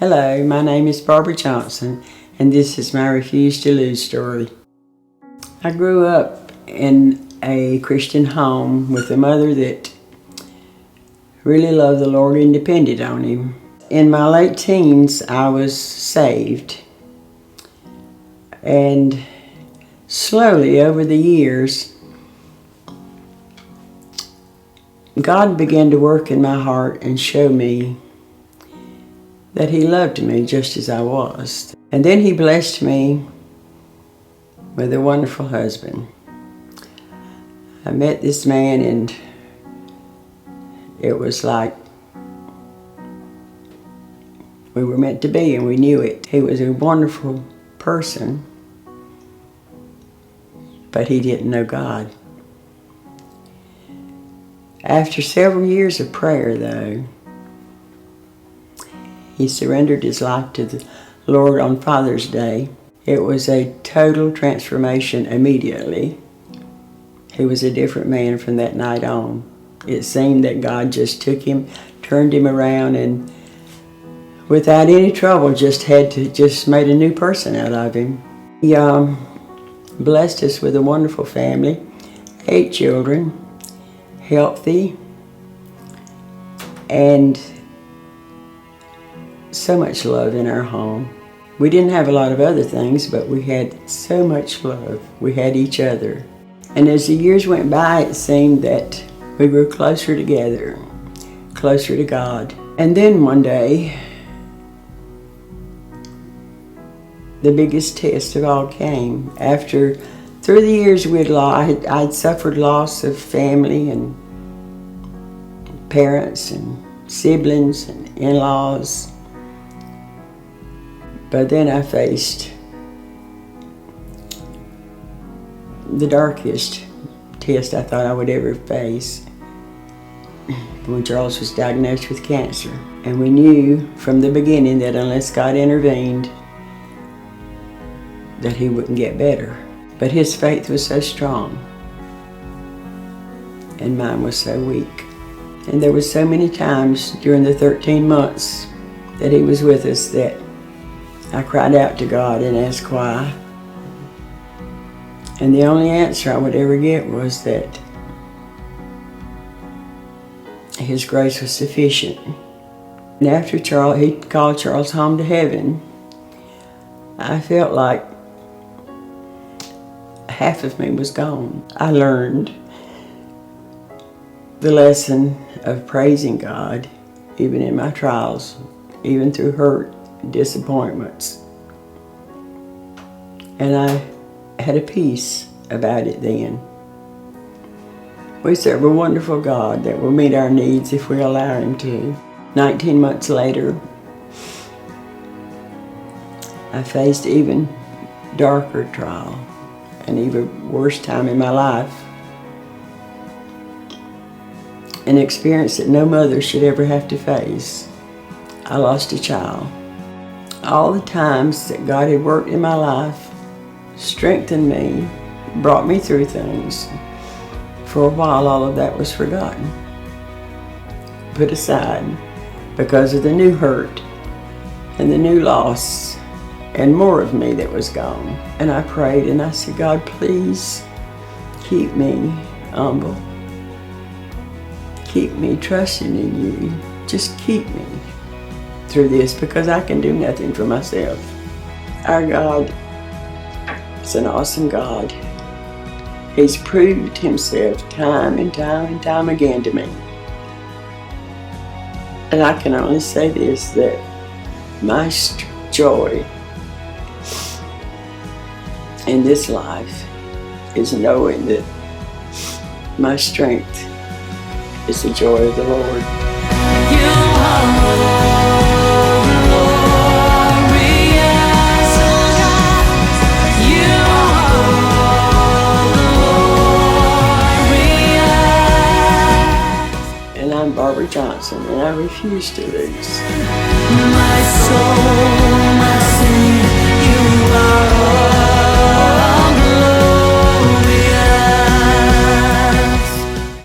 Hello, my name is Barbara Johnson, and this is my Refuse to Lose story. I grew up in a Christian home with a mother that really loved the Lord and depended on Him. In my late teens, I was saved, and slowly over the years, God began to work in my heart and show me that He loved me just as I was. And then He blessed me with a wonderful husband. I met this man and it was like we were meant to be, and we knew it. He was a wonderful person, but he didn't know God. After several years of prayer, though, he surrendered his life to the Lord on Father's Day. It was a total transformation immediately. He was a different man from that night on. It seemed that God just took him, turned him around, and without any trouble just made a new person out of him. He blessed us with a wonderful family, 8 children, healthy, and so much love in our home. We didn't have a lot of other things, but we had so much love. We had each other. And as the years went by, it seemed that we grew closer together, closer to God. And then one day, the biggest test of all came. Through the years I'd suffered loss of family and parents and siblings and in-laws. But then I faced the darkest test I thought I would ever face when Charles was diagnosed with cancer. And we knew from the beginning that unless God intervened, that he wouldn't get better. But his faith was so strong, and mine was so weak. And there were so many times during the 13 months that he was with us that I cried out to God and asked why. And the only answer I would ever get was that His grace was sufficient. And after he called Charles home to heaven, I felt like half of me was gone. I learned the lesson of praising God, even in my trials, even through hurt, disappointments. And I had a peace about it then. We serve a wonderful God that will meet our needs if we allow Him to. 19 months later, I faced even darker trial, an even worse time in my life, an experience that no mother should ever have to face. I lost a child. All the times that God had worked in my life, strengthened me, brought me through things, for a while all of that was forgotten, put aside, because of the new hurt and the new loss and more of me that was gone. And I prayed and I said, God, please keep me humble. Keep me trusting in You. Just keep me through this, because I can do nothing for myself. Our God is an awesome God. He's proved Himself time and time and time again to me. And I can only say this, that my joy in this life is knowing that my strength is the joy of the Lord. You are I'm Barbara Johnson, and I refuse to lose. My soul, my sin, You are